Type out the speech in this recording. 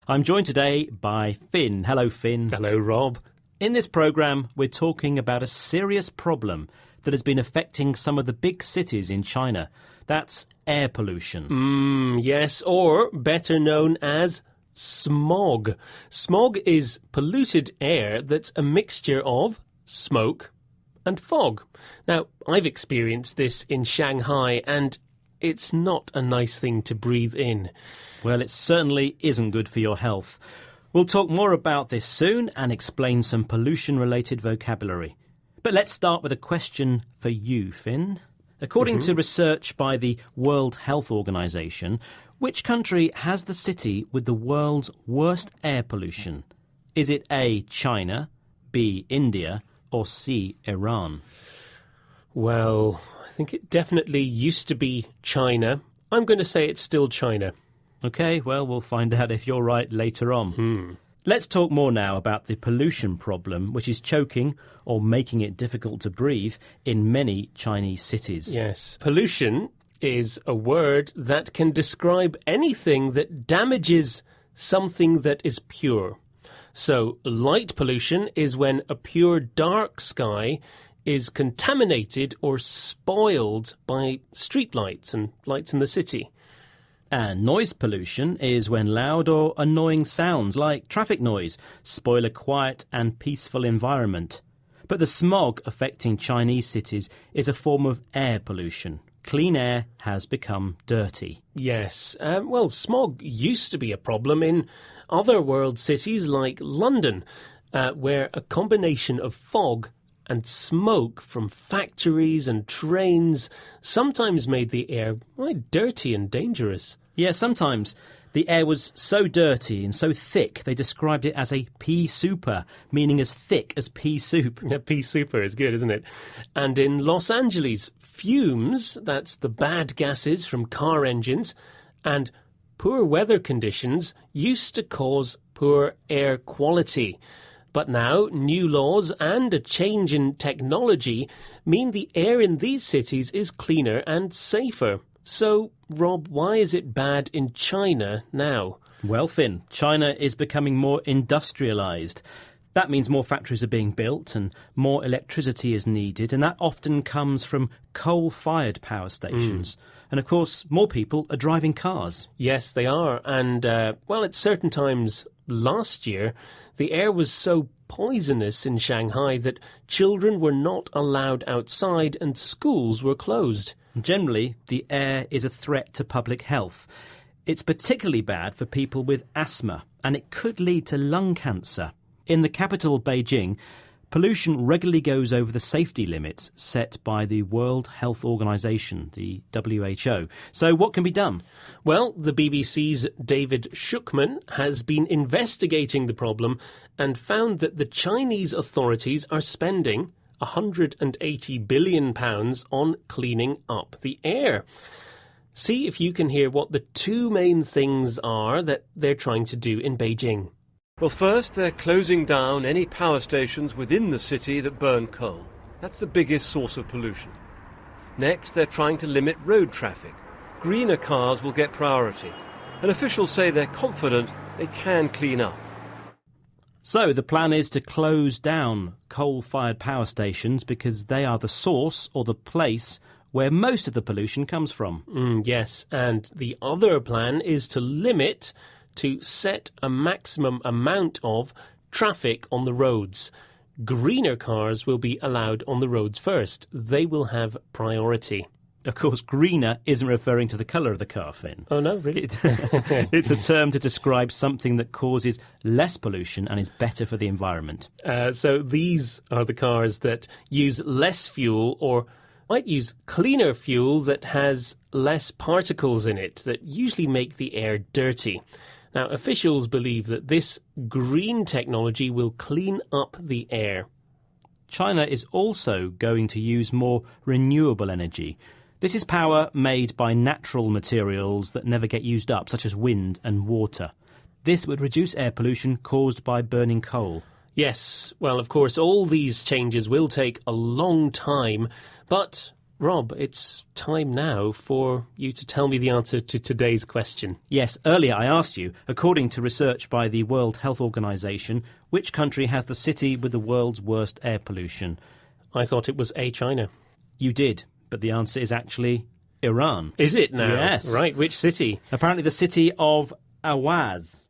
I'm joined today by Finn. Hello, Finn. Hello, Rob. In this programme, we're talking about a serious problem that has been affecting some of the big cities in China. That's air pollution. Yes, or better known as smog. Smog is polluted air that's a mixture of smoke and fog. Now, I've experienced this in Shanghai, and it's not a nice thing to breathe in. Well, it certainly isn't good for your health. We'll talk more about this soon and explain some pollution-related vocabulary. But let's start with a question for you, Finn. According to research by the World Health Organization, which country has the city with the world's worst air pollution? Is it A, China, B, India, or C, Iran? Well, I think it definitely used to be China. I'm going to say it's still China. OK, well, we'll find out if you're right later on. Let's talk more now about the pollution problem, which is choking or making it difficult to breathe in many Chinese cities. Yes, pollution is a word that can describe anything that damages something that is pure. So, light pollution is when a pure dark sky is contaminated or spoiled by street lights and lights in the city. And noise pollution is when loud or annoying sounds like traffic noise spoil a quiet and peaceful environment. But the smog affecting Chinese cities is a form of air pollution. Clean air has become dirty. Yes, well, smog used to be a problem in other world cities like London, where a combination of fog and smoke from factories and trains sometimes made the air quite dirty and dangerous. Yeah, sometimes the air was so dirty and so thick they described it as a pea souper, meaning as thick as pea soup. Yeah, pea souper is good, isn't it? And in Los Angeles, fumes, that's the bad gases from car engines, and poor weather conditions used to cause poor air quality. But now, new laws and a change in technology mean the air in these cities is cleaner and safer. So, Rob, why is it bad in China now? Well, Finn, China is becoming more industrialised. That means more factories are being built and more electricity is needed, and that often comes from coal-fired power stations. And, of course, more people are driving cars. Yes, they are. And, well, at certain times last year, the air was so poisonous in Shanghai that children were not allowed outside and schools were closed. Generally, the air is a threat to public health. It's particularly bad for people with asthma, and it could lead to lung cancer. In the capital, Beijing, pollution regularly goes over the safety limits set by the World Health Organization, the WHO. So what can be done? Well, the BBC's David Shukman has been investigating the problem and found that the Chinese authorities are spending £180 billion on cleaning up the air. See if you can hear what the two main things are that they're trying to do in Beijing. Well, first, they're closing down any power stations within the city that burn coal. That's the biggest source of pollution. Next, they're trying to limit road traffic. Greener cars will get priority. And officials say they're confident they can clean up. So the plan is to close down coal-fired power stations because they are the source or the place where most of the pollution comes from. Yes, and the other plan is to set a maximum amount of traffic on the roads. Greener cars will be allowed on the roads first. They will have priority. Of course, greener isn't referring to the colour of the car, Finn. Oh, no, really? It's a term to describe something that causes less pollution and is better for the environment. So these are the cars that use less fuel or might use cleaner fuel that has less particles in it that usually make the air dirty. Now, officials believe that this green technology will clean up the air. China is also going to use more renewable energy. This is power made by natural materials that never get used up, such as wind and water. This would reduce air pollution caused by burning coal. Yes, well, of course, all these changes will take a long time, but Rob, it's time now for you to tell me the answer to today's question. Yes, earlier I asked you, according to research by the World Health Organization, which country has the city with the world's worst air pollution? I thought it was China. You did, but the answer is actually Iran. Is it now? Yes. Right, which city? Apparently the city of Awaz.